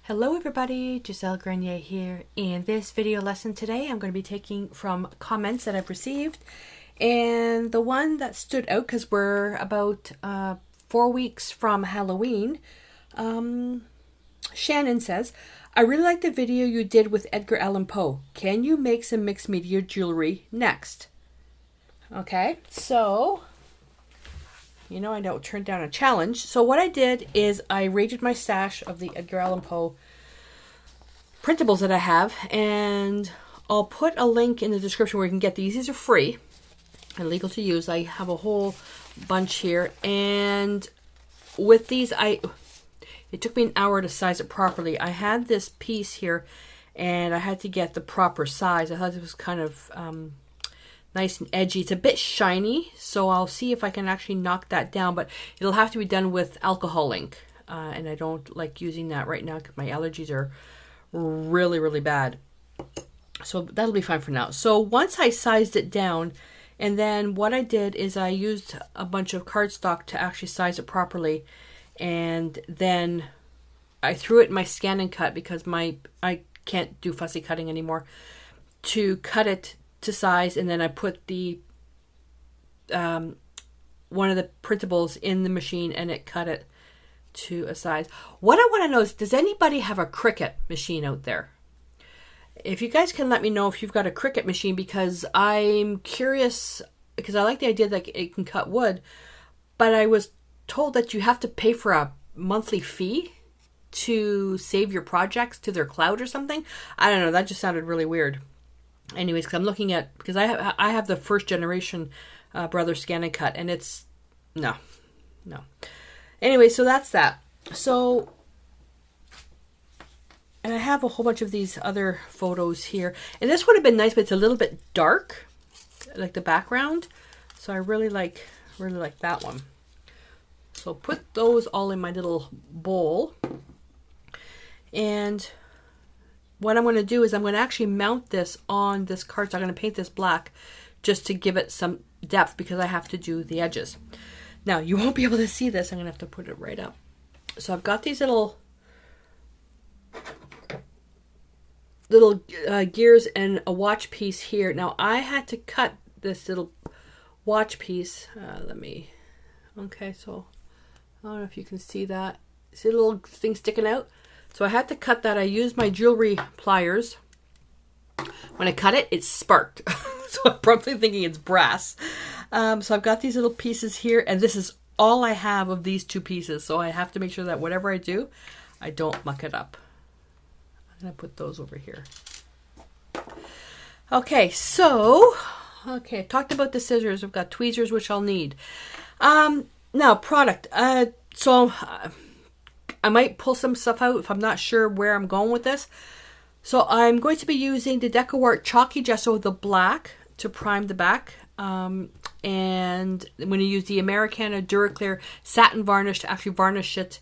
Hello everybody, Gisele Grenier here. In this video lesson today, I'm going to be taking from comments that I've received. And the one that stood out, because we're about 4 weeks from Halloween, Shannon says, I really like the video you did with Edgar Allan Poe. Can you make some mixed media jewelry next? Okay, so I know it turned down a challenge. So what I did is I raided my stash of the Edgar Allan Poe printables that I have, and I'll put a link in the description where you can get these. These are free and legal to use. I have a whole bunch here, and with these, it took me an hour to size it properly. I had this piece here, and I had to get the proper size. I thought it was kind of nice and edgy. It's a bit shiny, so I'll see if I can actually knock that down, but it'll have to be done with alcohol ink, and I don't like using that right now because my allergies are really, really bad. So that'll be fine for now. So once I sized it down, and then what I did is I used a bunch of cardstock to actually size it properly, and then I threw it in my scan and cut because I can't do fussy cutting anymore, to cut it to size, and then I put the one of the printables in the machine, and it cut it to a size. What I want to know is, does anybody have a Cricut machine out there? If you guys can let me know if you've got a Cricut machine, because I'm curious, because I like the idea that it can cut wood, but I was told that you have to pay for a monthly fee to save your projects to their cloud or something. I don't know, that just sounded really weird. Anyways, because I'm looking at, because I have the first generation Brother Scan and Cut, and it's no. Anyway, so that's that. So, and I have a whole bunch of these other photos here, and this would have been nice, but it's a little bit dark, like the background. So I really like that one. So put those all in my little bowl, and what I'm going to do is I'm going to actually mount this on this cardstock. I'm going to paint this black just to give it some depth because I have to do the edges. Now, you won't be able to see this. I'm going to have to put it right up. So I've got these little gears and a watch piece here. Now, I had to cut this little watch piece. Okay, so I don't know if you can see that. See the little thing sticking out? So I had to cut that. I used my jewelry pliers. When I cut it, it sparked. So I'm probably thinking it's brass. So I've got these little pieces here, and this is all I have of these two pieces. So I have to make sure that whatever I do, I don't muck it up. I'm going to put those over here. Okay, so, I talked about the scissors. I've got tweezers, which I'll need. Now, product. I might pull some stuff out if I'm not sure where I'm going with this. So I'm going to be using the Decoart Chalky Gesso, the black, to prime the back. And I'm going to use the Americana Duraclear Satin Varnish to actually varnish it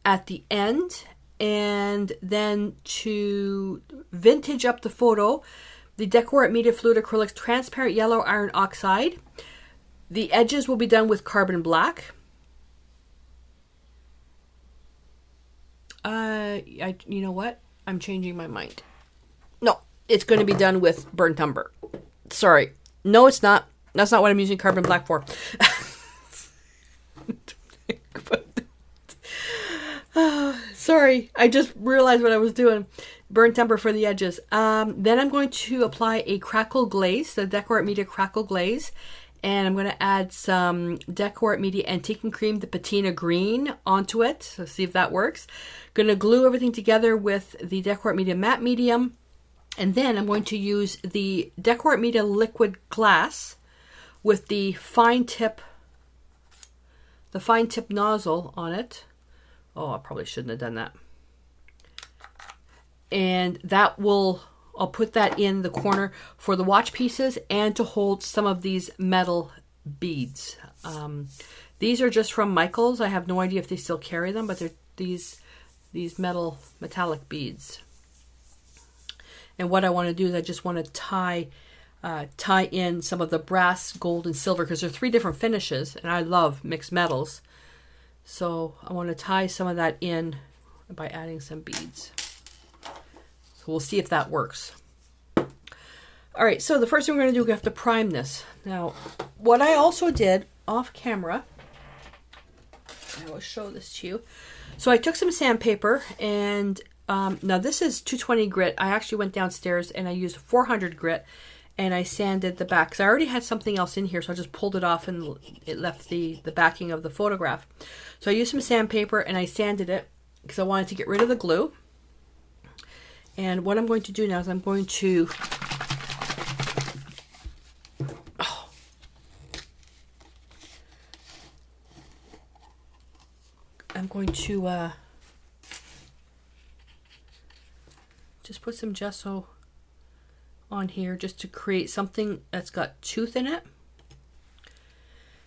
at the end. And then to vintage up the photo, the Decoart Media Fluid Acrylics Transparent Yellow Iron Oxide. The edges will be done with carbon black. You know what? I'm changing my mind. No, it's going to be done with burnt umber. Sorry. No, it's not. That's not what I'm using carbon black for. Sorry. I just realized what I was doing. Burnt umber for the edges. Then I'm going to apply a Crackle Glaze, the Decoart Media Crackle Glaze. And I'm going to add some Decoart Media Antique and Cream, the Patina Green, onto it. So see if that works. Going to glue everything together with the Decoart Media Matte Medium. And then I'm going to use the Decoart Media Liquid Glass with the fine tip nozzle on it. Oh, I probably shouldn't have done that. And that will, I'll put that in the corner for the watch pieces and to hold some of these metal beads. These are just from Michael's. I have no idea if they still carry them, but they're these metallic beads. And what I want to do is I just want to tie in some of the brass, gold, and silver, because there are 3 different finishes, and I love mixed metals. So I want to tie some of that in by adding some beads. So we'll see if that works. All right, so the first thing we're going to do, we have to prime this. Now, what I also did off camera, I will show this to you. So I took some sandpaper, and now this is 220 grit. I actually went downstairs and I used 400 grit, and I sanded the back because I already had something else in here, so I just pulled it off and it left the backing of the photograph. So I used some sandpaper and I sanded it because I wanted to get rid of the glue. And what I'm going to do now is I'm going to just put some gesso on here just to create something that's got tooth in it.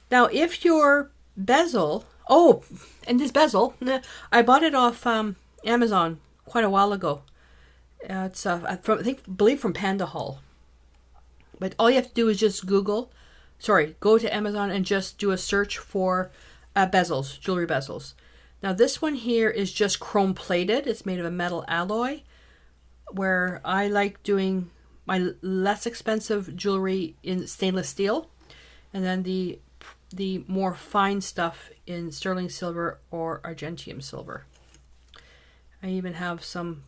Now, if your bezel, oh, and this bezel, I bought it off Amazon quite a while ago. It's I believe from Panda Haul. But all you have to do is just go to Amazon and just do a search for bezels, jewelry bezels. Now this one here is just chrome plated. It's made of a metal alloy, where I like doing my less expensive jewelry in stainless steel, and then the more fine stuff in sterling silver or argentium silver. I even have some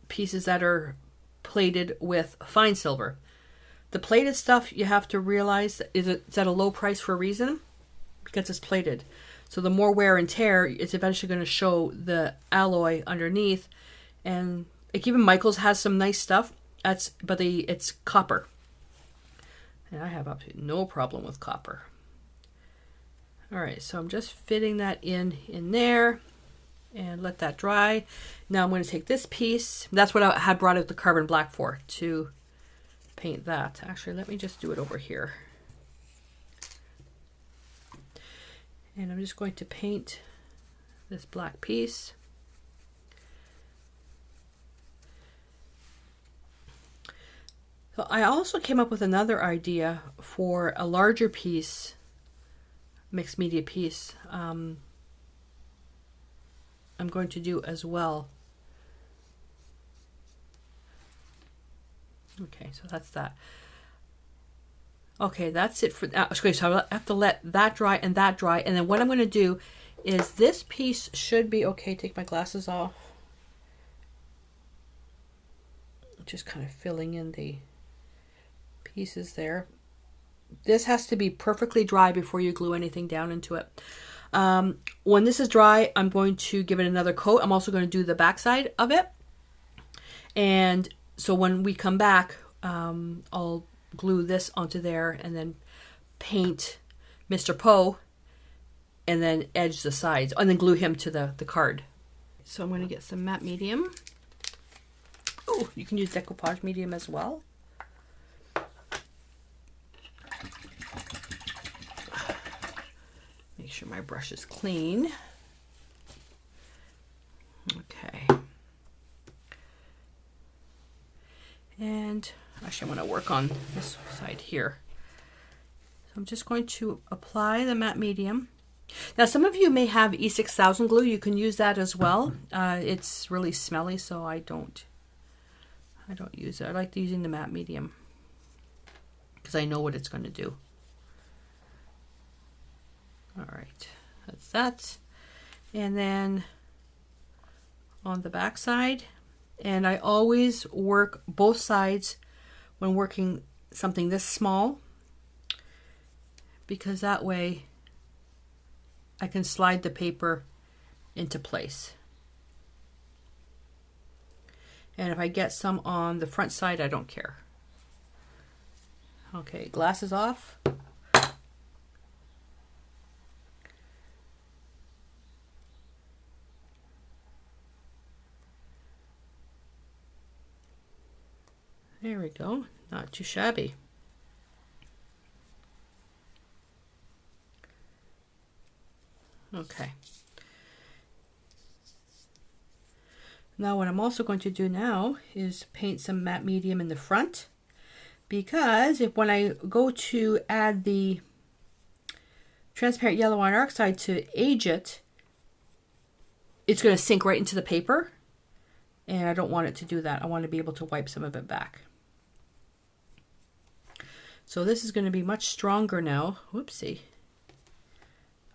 pieces that are plated with fine silver. The plated stuff, you have to realize, it's at a low price for a reason, because it's plated. So the more wear and tear, it's eventually going to show the alloy underneath. And like even Michael's has some nice stuff. But it's copper. And I have absolutely no problem with copper. All right, so I'm just fitting that in there and let that dry. Now I'm going to take this piece. That's what I had brought out the carbon black for, to paint that. Actually, let me just do it over here. And I'm just going to paint this black piece. So I also came up with another idea for a larger piece, mixed media piece, I'm going to do as well. Okay, so that's that. Okay, that's it for that. Okay, so I have to let that dry, and then what I'm going to do is this piece should be okay. Take my glasses off. Just kind of filling in the pieces there. This has to be perfectly dry before you glue anything down into it. When this is dry, I'm going to give it another coat. I'm also going to do the backside of it. And so when we come back, I'll glue this onto there and then paint Mr. Poe and then edge the sides and then glue him to the card. So I'm going to get some matte medium. Oh, you can use decoupage medium as well. Make sure my brush is clean. Okay. And actually I'm going to work on this side here. So I'm just going to apply the matte medium. Now some of you may have E6000 glue. You can use that as well. It's really smelly, so I don't use it. I like using the matte medium because I know what it's going to do. All right, that's that. And then on the back side, and I always work both sides when working something this small, because that way I can slide the paper into place. And if I get some on the front side, I don't care. Okay, glasses off. There we go, not too shabby. Okay. Now what I'm also going to do now is paint some matte medium in the front, because when I go to add the transparent yellow iron oxide to age it, it's going to sink right into the paper. And I don't want it to do that. I want to be able to wipe some of it back. So this is going to be much stronger now. Whoopsie.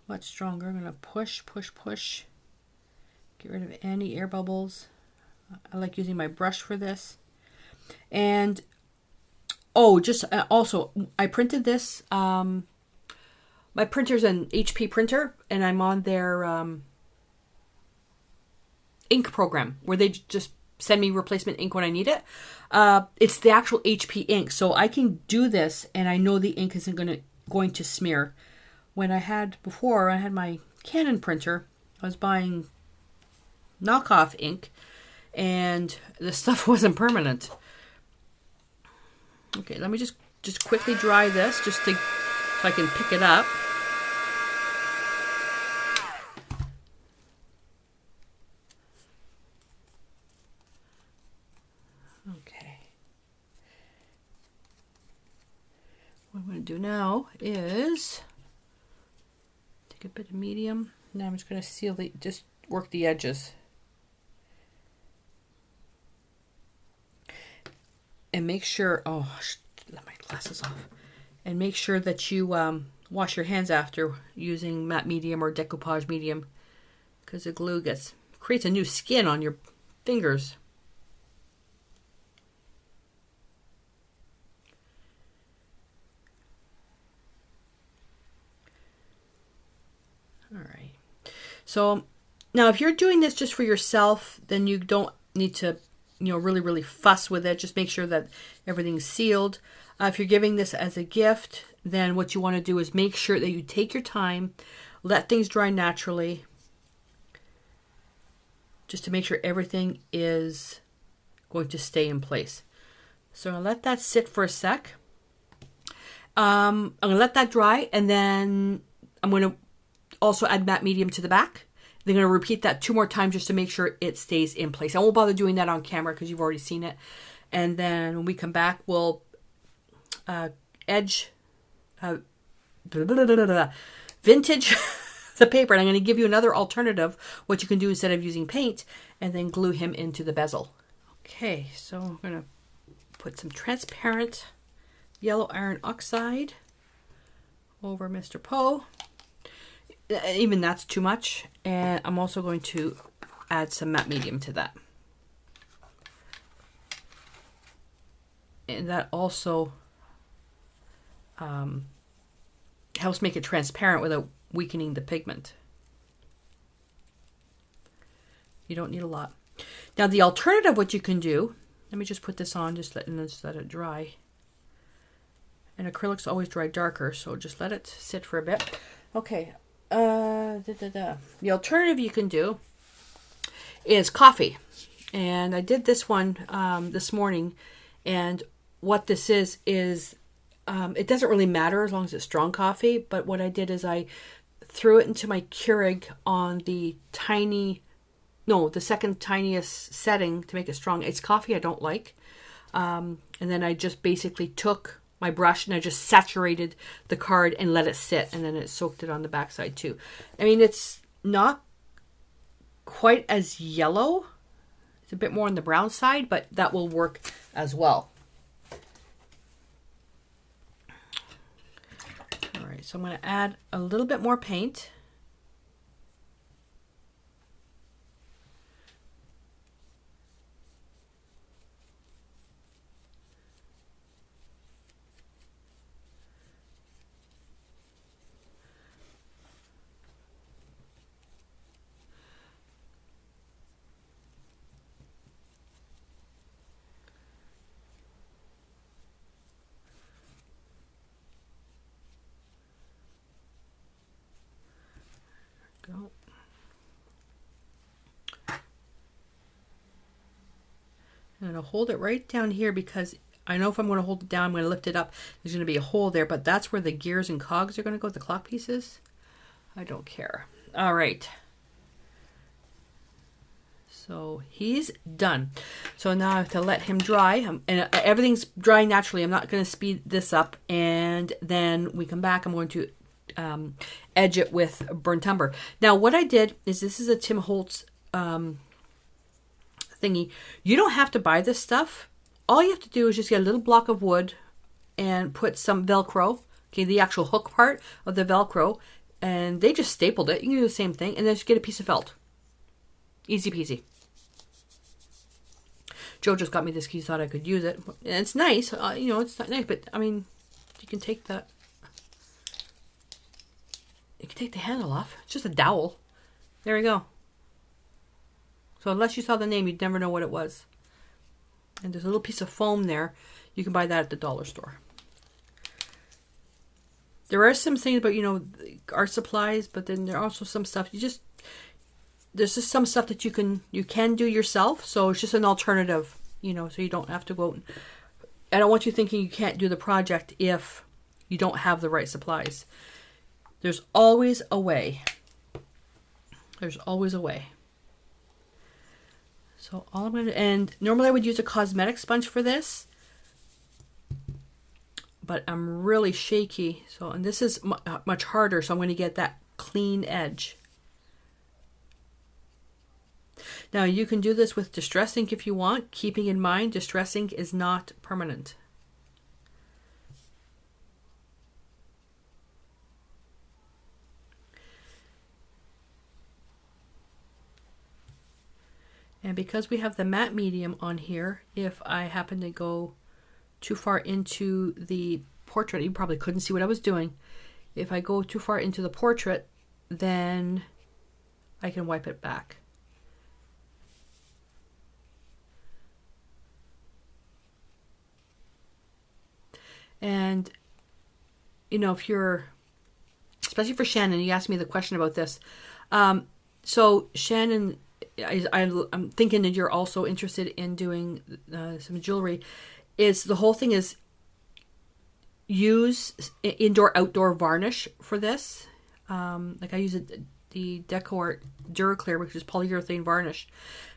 Much stronger. I'm going to push, push, push. Get rid of any air bubbles. I like using my brush for this. And, oh, just also, I printed this. My printer's an HP printer, and I'm on their ink program where they just send me replacement ink when I need it. It's the actual HP ink, so I can do this and I know the ink isn't going to smear. When I had my Canon printer, I was buying knockoff ink and the stuff wasn't permanent. Okay, let me just quickly dry this so I can pick it up. What I'm going to do now is take a bit of medium. Now I'm just going to just work the edges. And make sure, let my glasses off. And make sure that you wash your hands after using matte medium or decoupage medium, because the glue creates a new skin on your fingers. All right. So now if you're doing this just for yourself, then you don't need to, really, really fuss with it. Just make sure that everything's sealed. If you're giving this as a gift, then what you want to do is make sure that you take your time, let things dry naturally, just to make sure everything is going to stay in place. So I'm going to let that sit for a sec. I'm going to let that dry, and then I'm going to also add matte medium to the back. They're going to repeat that 2 more times just to make sure it stays in place. I won't bother doing that on camera because you've already seen it. And then when we come back, we'll edge vintage the paper. And I'm going to give you another alternative, what you can do instead of using paint, and then glue him into the bezel. Okay, so I'm going to put some transparent yellow iron oxide over Mr. Poe. Even that's too much. And I'm also going to add some matte medium to that. And that also helps make it transparent without weakening the pigment. You don't need a lot. Now the alternative, what you can do, let me just put this on, just let it dry. And acrylics always dry darker, so just let it sit for a bit. Okay. The alternative you can do is coffee, and I did this one this morning, and what this is it doesn't really matter as long as it's strong coffee, but what I did is I threw it into my Keurig on the second tiniest setting to make it strong. It's coffee I don't like, and then I just basically took my brush and I just saturated the card and let it sit, and then it soaked it on the backside too. I mean, it's not quite as yellow. It's a bit more on the brown side, but that will work as well. All right, so I'm going to add a little bit more paint. Go. I'm going to hold it right down here because I know if I'm going to hold it down, I'm going to lift it up. There's going to be a hole there, but that's where the gears and cogs are going to go, the clock pieces. I don't care. All right. So he's done. So now I have to let him dry. And everything's drying naturally. I'm not going to speed this up. And then we come back, I'm going to edge it with burnt umber. Now what I did is, this is a Tim Holtz thingy. You don't have to buy this stuff. All you have to do is just get a little block of wood and put some Velcro, okay, the actual hook part of the Velcro, and they just stapled it. You can do the same thing, and then just get a piece of felt. Easy peasy. Joe just got me this because he thought I could use it. And it's nice, you know, it's not nice, but I mean, you can take the handle off. It's just a dowel. There we go. So unless you saw the name, you'd never know what it was. And there's a little piece of foam there. You can buy that at the dollar store. There are some things about, you know, art supplies, but then there are also some stuff there's just some stuff that you can do yourself. So it's just an alternative, you know, so you don't have to go. I don't want you thinking you can't do the project if you don't have the right supplies. There's always a way. There's always a way. So all I'm going to, and normally I would use a cosmetic sponge for this, but I'm really shaky. So, and this is much harder. So I'm going to get that clean edge. Now you can do this with Distress ink if you want, keeping in mind Distress ink is not permanent. And because we have the matte medium on here, if I happen to go too far into the portrait, you probably couldn't see what I was doing. If I go too far into the portrait, then I can wipe it back. And, you know, if you're, especially for Shannon, you asked me the question about this. So Shannon, I'm thinking that you're also interested in doing some jewelry. The whole thing is use indoor-outdoor varnish for this. Like I use the Decoart Duraclear, which is polyurethane varnish,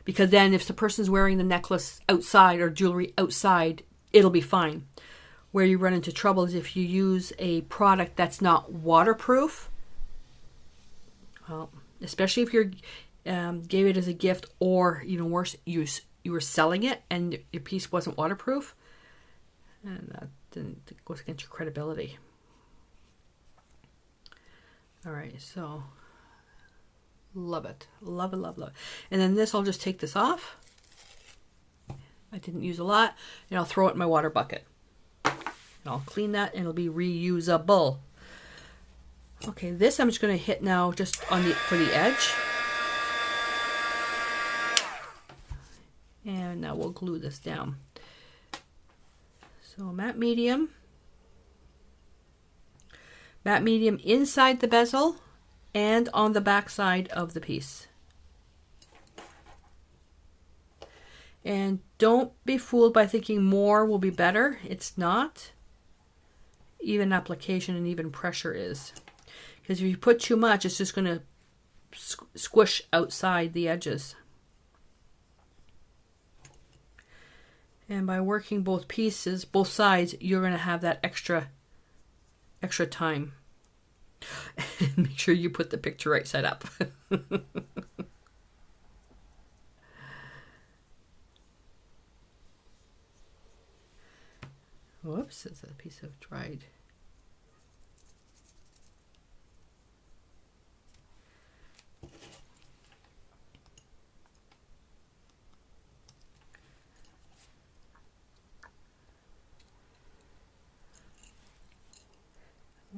because then if the person's wearing the necklace outside or jewelry outside, it'll be fine. Where you run into trouble is if you use a product that's not waterproof. Well, especially if you're gave it as a gift, or even worse, you were selling it and your piece wasn't waterproof, and that goes against your credibility. All right, so love it, love it, love, love. And then this, I'll just take this off. I didn't use a lot, and I'll throw it in my water bucket. And I'll clean that, and it'll be reusable. Okay, this I'm just going to hit now just for the edge. And now we'll glue this down. So matte medium inside the bezel and on the back side of the piece. And don't be fooled by thinking more will be better. It's not. Even application and even pressure is. Because if you put too much, it's just going to squish outside the edges. And by working both pieces, both sides, you're going to have that extra time. Make sure you put the picture right side up. Whoops, it's a piece of dried.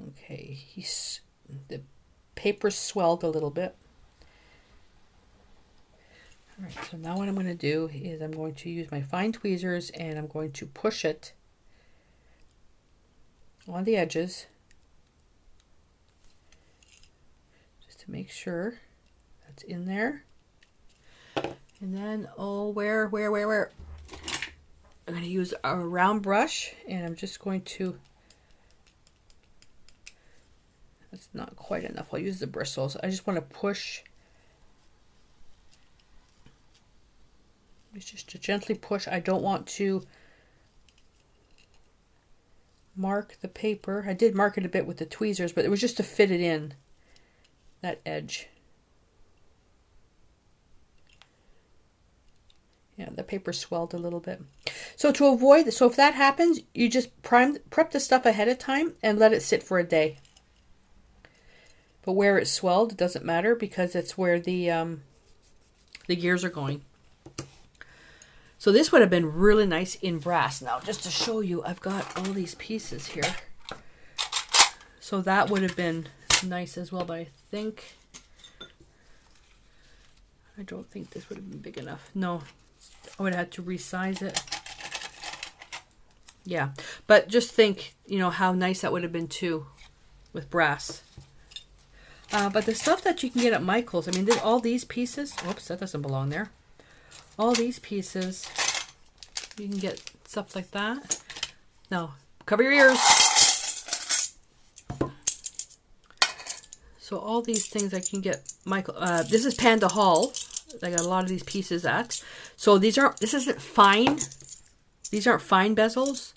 Okay, the paper swelled a little bit. All right, so now what I'm going to do is I'm going to use my fine tweezers and I'm going to push it on the edges just to make sure that's in there. And then, where? I'm going to use a round brush and I'm just going to, that's not quite enough. I'll use the bristles. I just want to push. It's just to gently push. I don't want to mark the paper. I did mark it a bit with the tweezers, but it was just to fit it in, that edge. Yeah, the paper swelled a little bit. So to avoid, so if that happens, you just prep the stuff ahead of time and let it sit for a day. But where it's swelled, it doesn't matter because it's where the gears are going. So this would have been really nice in brass. Now, just to show you, I've got all these pieces here. So that would have been nice as well, but I don't think this would have been big enough. No, I would have had to resize it. Yeah, but just think, you know, how nice that would have been too with brass. But the stuff that you can get at Michael's, I mean, all these pieces, oops, that doesn't belong there. All these pieces, you can get stuff like that. Now, cover your ears. So all these things I can get, Michael, this is Panda Hall. I got a lot of these pieces at. So this isn't fine. These aren't fine bezels.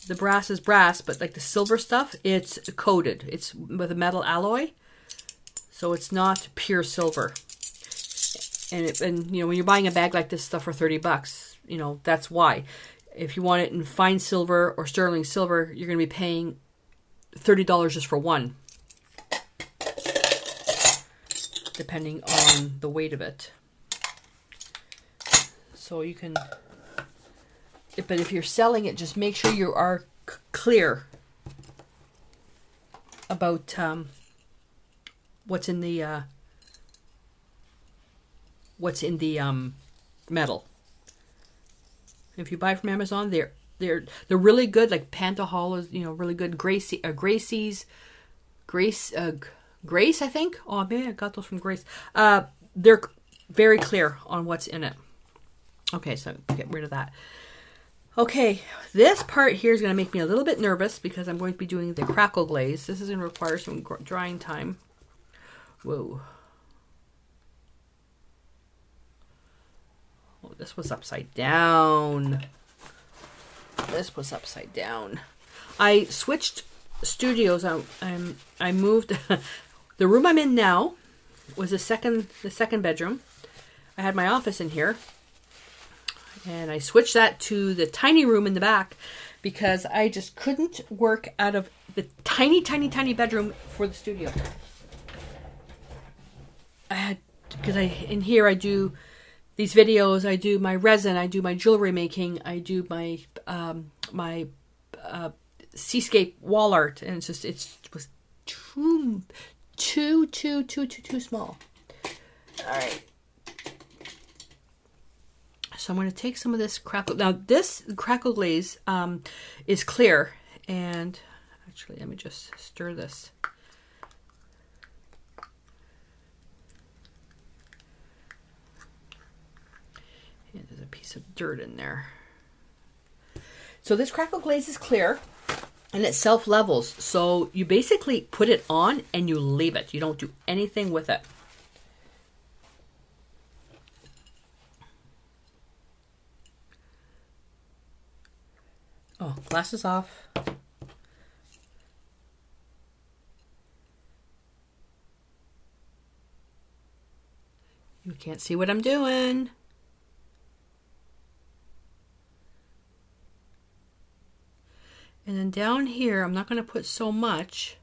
The brass is brass, but like the silver stuff, it's coated. It's with a metal alloy. So it's not pure silver. And you know, when you're buying a bag like this stuff for $30, you know, that's why. If you want it in fine silver or sterling silver, you're going to be paying $30 just for one, depending on the weight of it. So you can, but if you're selling it, just make sure you are clear about what's in the metal. If you buy from Amazon, they're really good. Like Panda Hall is, you know, really good. Grace, I think. Oh man, I got those from Grace. They're very clear on what's in it. Okay, so get rid of that. Okay, this part here is going to make me a little bit nervous because I'm going to be doing the Crackle Glaze. This is going to require some drying time. Whoa. Oh, this was upside down. This was upside down. I switched studios. I moved. The room I'm in now was the second bedroom. I had my office in here. And I switched that to the tiny room in the back because I just couldn't work out of the tiny, tiny, tiny bedroom for the studio. In here I do these videos, I do my resin, I do my jewelry making, I do my seascape wall art, and it was too small. All right. So I'm going to take some of this Crackle. Now this Crackle Glaze is clear, and actually let me just stir this. Yeah, there's a piece of dirt in there. So this Crackle Glaze is clear, and it self-levels. So you basically put it on and you leave it. You don't do anything with it. Oh, glasses off. You can't see what I'm doing. And then down here, I'm not going to put so much.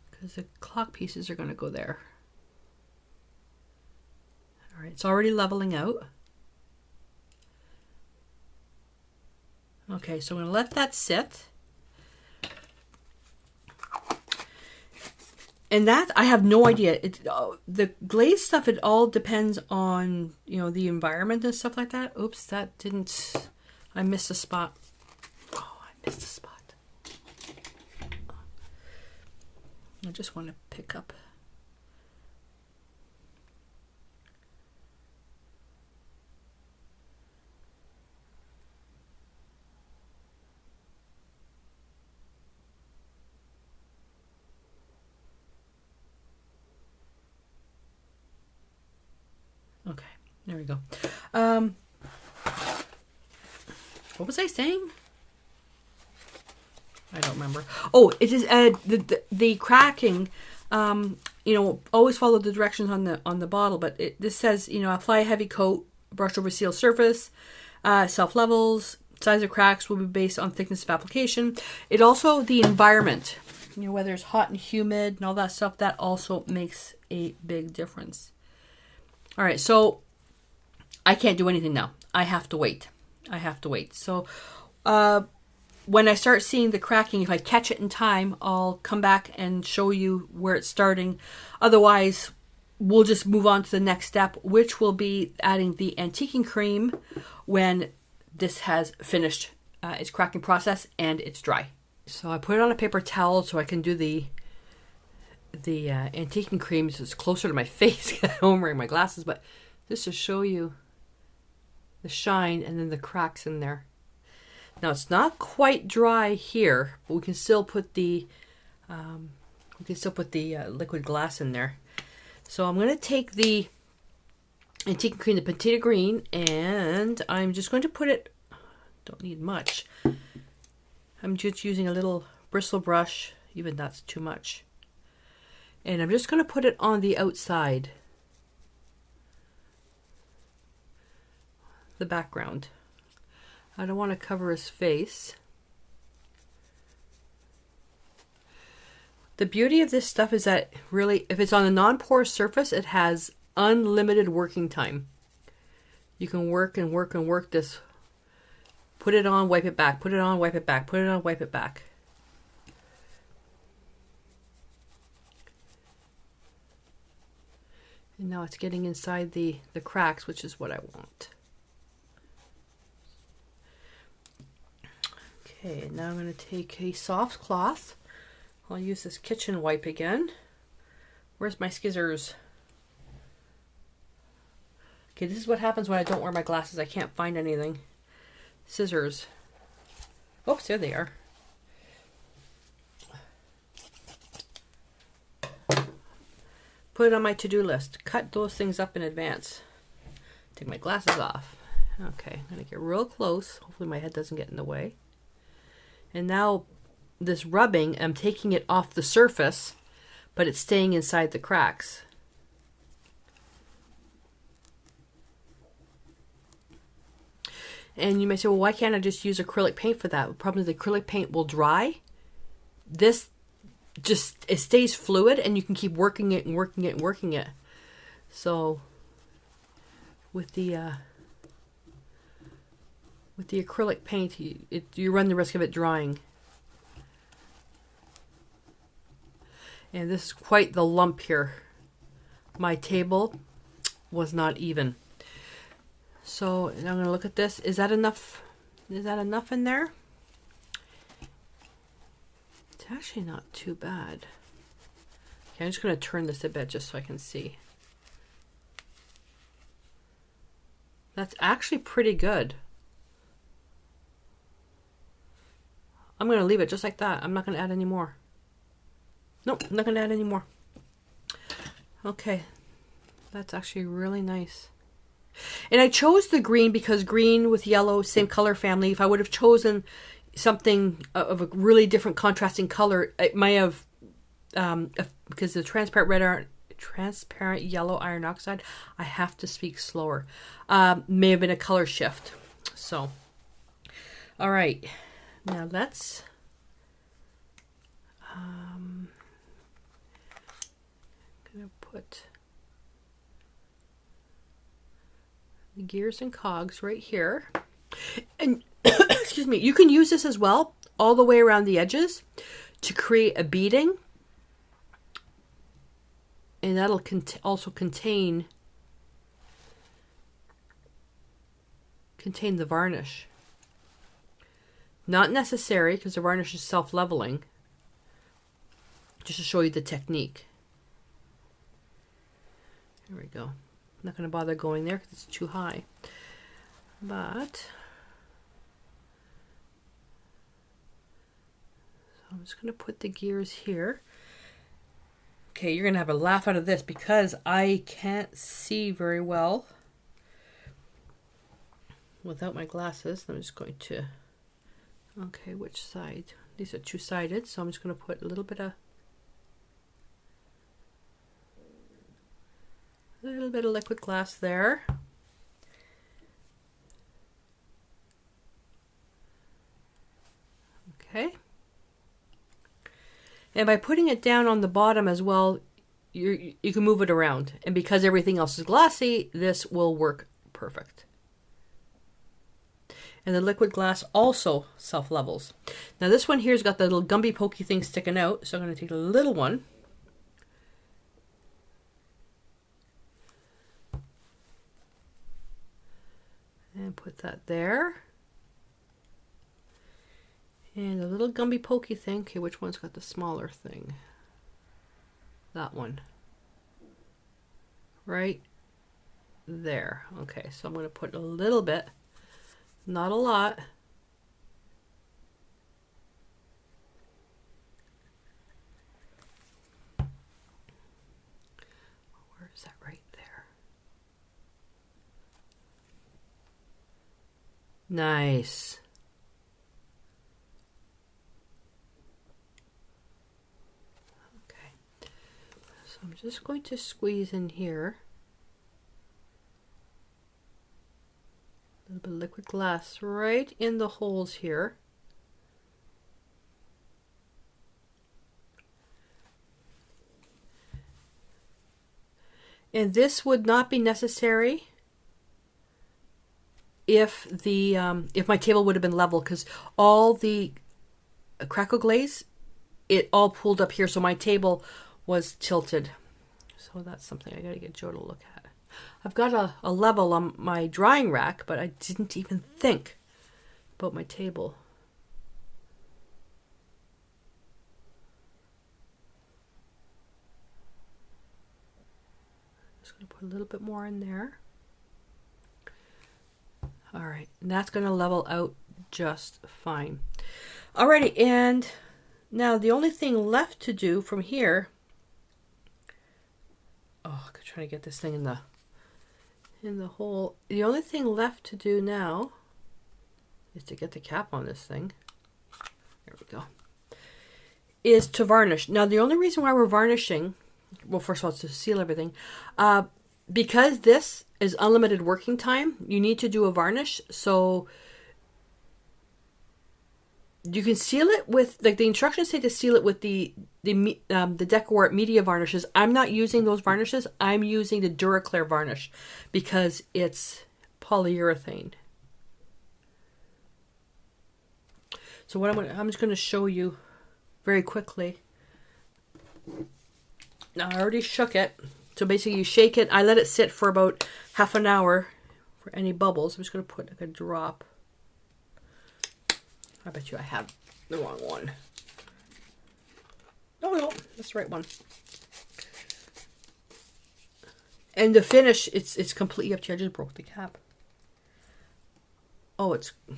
Because the clock pieces are going to go there. All right, it's already leveling out. Okay, so I'm going to let that sit. And that, I have no idea. The glaze stuff, it all depends on, you know, the environment and stuff like that. Oops, that didn't, I missed a spot. Oh, I missed a spot. I just want to pick up. Okay, there we go. What was I saying? I don't remember. Oh, it is the cracking. You always follow the directions on the bottle, but this says, apply a heavy coat, brush over sealed surface, self levels, size of cracks will be based on thickness of application. It also, the environment, whether it's hot and humid and all that stuff, that also makes a big difference. All right, so I can't do anything now. I have to wait. So when I start seeing the cracking, if I catch it in time, I'll come back and show you where it's starting. Otherwise, we'll just move on to the next step, which will be adding the antiquing cream when this has finished its cracking process and it's dry. So I put it on a paper towel so I can do the antiquing cream. So it's closer to my face. I'm wearing my glasses, but just to show you the shine and then the cracks in there. Now it's not quite dry here, but we can still put the liquid glass in there. So I'm going to take the antique cream, the Pendant green, and I'm just going to put it. Don't need much. I'm just using a little bristle brush. Even that's too much. And I'm just going to put it on the outside, the background. I don't want to cover his face. The beauty of this stuff is that really, if it's on a non-porous surface, it has unlimited working time. You can work and work and work this. Put it on, wipe it back. Put it on, wipe it back. Put it on, wipe it back. And now it's getting inside the cracks, which is what I want. Okay, now I'm going to take a soft cloth. I'll use this kitchen wipe again. Where's my scissors? Okay, this is what happens when I don't wear my glasses. I can't find anything. Scissors. Oops, there they are. Put it on my to-do list. Cut those things up in advance. Take my glasses off. Okay, I'm going to get real close. Hopefully my head doesn't get in the way. And now this rubbing, I'm taking it off the surface, but it's staying inside the cracks. And you may say, well, why can't I just use acrylic paint for that? The problem is the acrylic paint will dry. This it stays fluid and you can keep working it and working it and working it. So with the acrylic paint, you run the risk of it drying. And this is quite the lump here. My table was not even. So I'm going to look at this. Is that enough? Is that enough in there? It's actually not too bad. Okay, I'm just going to turn this a bit just so I can see. That's actually pretty good. I'm going to leave it just like that. I'm not going to add any more. Nope, I'm not going to add any more. Okay, that's actually really nice. And I chose the green because green with yellow, same color family. If I would have chosen something of a really different contrasting color, it might have, because the transparent yellow iron oxide, I have to speak slower, may have been a color shift. So, all right, now let's, I'm gonna put the gears and cogs right here. And excuse me, you can use this as well all the way around the edges to create a beading, and that'll also contain the varnish. Not necessary because the varnish is self-leveling, just to show you the technique. There we go. I'm not going to bother going there because it's too high. But so I'm just going to put the gears here. Okay, you're going to have a laugh out of this because I can't see very well without my glasses. I'm just going to, okay, which side? These are two-sided, so I'm just going to put a little bit of A little bit of liquid glass there. Okay. And by putting it down on the bottom as well, you can move it around. And because everything else is glossy, this will work perfect. And the liquid glass also self-levels. Now this one here's got the little gumby pokey thing sticking out. So I'm going to take a little one. And put that there. And a little gumby pokey thing. Okay, which one's got the smaller thing? That one. Right there. Okay, so I'm going to put a little bit. Not a lot. Where is that? Right there. Nice. Okay. So I'm just going to squeeze in here. A little bit of liquid glass right in the holes here. And this would not be necessary if my table would have been level, because all the Crackle Glaze, it all pulled up here, so my table was tilted. So that's something I got to get Joe to look at. I've got a level on my drying rack, but I didn't even think about my table. Just going to put a little bit more in there. All right, and that's going to level out just fine. Alrighty, and now the only thing left to do from here, I'm trying to get this thing in the hole. The only thing left to do now is to get the cap on this thing. There we go. Is to varnish. Now the only reason why we're varnishing, well, first of all, it's to seal everything. Because this is unlimited working time, you need to do a varnish. So you can seal it with, like the instructions say to seal it with the Decoart media varnishes. I'm not using those varnishes. I'm using the Duraclear varnish because it's polyurethane. So what I'm just going to show you very quickly. Now I already shook it. So basically you shake it. I let it sit for about half an hour for any bubbles. I'm just going to put like a drop. I bet you I have the wrong one. Oh no, that's the right one. And the finish, it's completely up to you. I just broke the cap. Oh, it's, come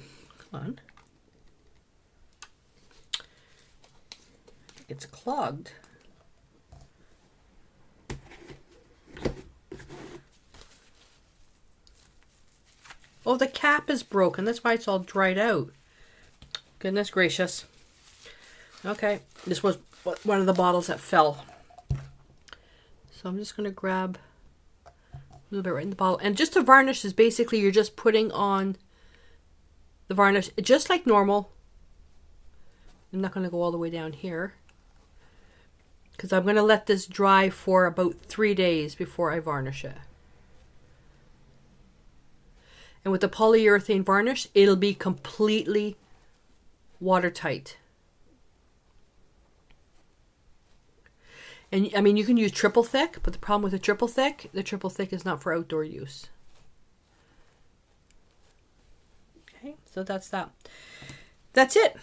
on. It's clogged. Oh, the cap is broken. That's why it's all dried out. Goodness gracious. Okay, this was one of the bottles that fell. So I'm just going to grab a little bit right in the bottle. And just to varnish is basically you're just putting on the varnish just like normal. I'm not going to go all the way down here, because I'm going to let this dry for about 3 days before I varnish it. And with the polyurethane varnish, it'll be completely watertight. And I mean, you can use triple thick, but the problem with the triple thick is not for outdoor use. Okay, so that's that. That's it.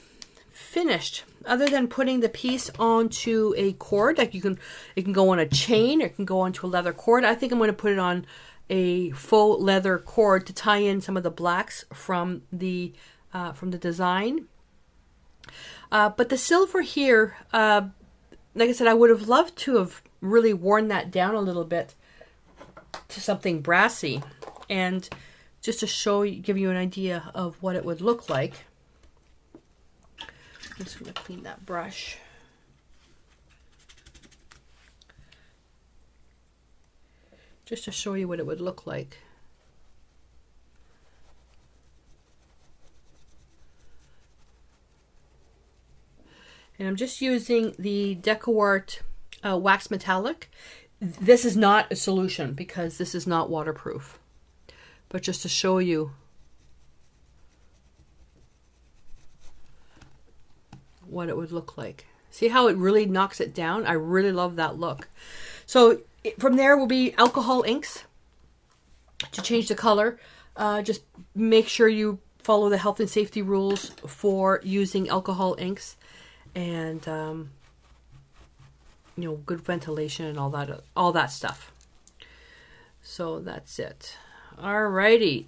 Finished. Other than putting the piece onto a cord, like it can go on a chain, or it can go onto a leather cord. I think I'm going to put it on a faux leather cord to tie in some of the blacks from the design. But the silver here, like I said, I would have loved to have really worn that down a little bit to something brassy, and just to show you, give you an idea of what it would look like. I'm just going to clean that brush. just to show you what it would look like. And I'm just using the Decoart Wax Metallic. This is not a solution because this is not waterproof. But just to show you what it would look like. See how it really knocks it down? I really love that look. So from there will be alcohol inks to change the color. Just make sure you follow the health and safety rules for using alcohol inks. And you know, good ventilation and all that stuff. So that's it. Alrighty.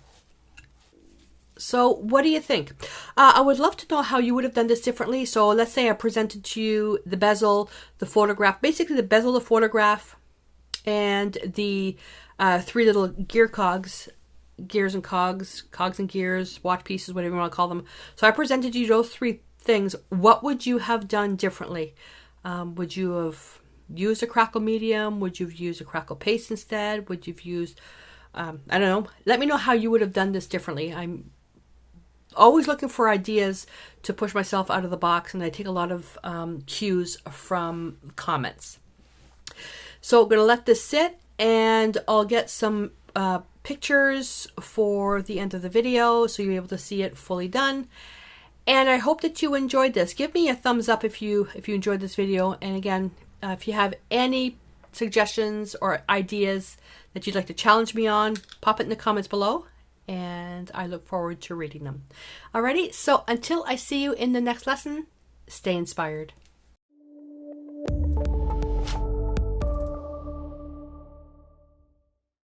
So what do you think? I would love to know how you would have done this differently. So let's say I presented to you the bezel, the photograph, basically the bezel, the photograph, and the 3 little gears and cogs and gears, watch pieces, whatever you want to call them. So I presented you those 3 things. What would you have done differently? Would you have used a crackle medium? Would you have used a crackle paste instead? Would you have used, I don't know. Let me know how you would have done this differently. I'm always looking for ideas to push myself out of the box, and I take a lot of cues from comments. So I'm going to let this sit, and I'll get some pictures for the end of the video so you'll be able to see it fully done. And I hope that you enjoyed this. Give me a thumbs up if you enjoyed this video. And again, if you have any suggestions or ideas that you'd like to challenge me on, pop it in the comments below. And I look forward to reading them. Alrighty, so until I see you in the next lesson, stay inspired.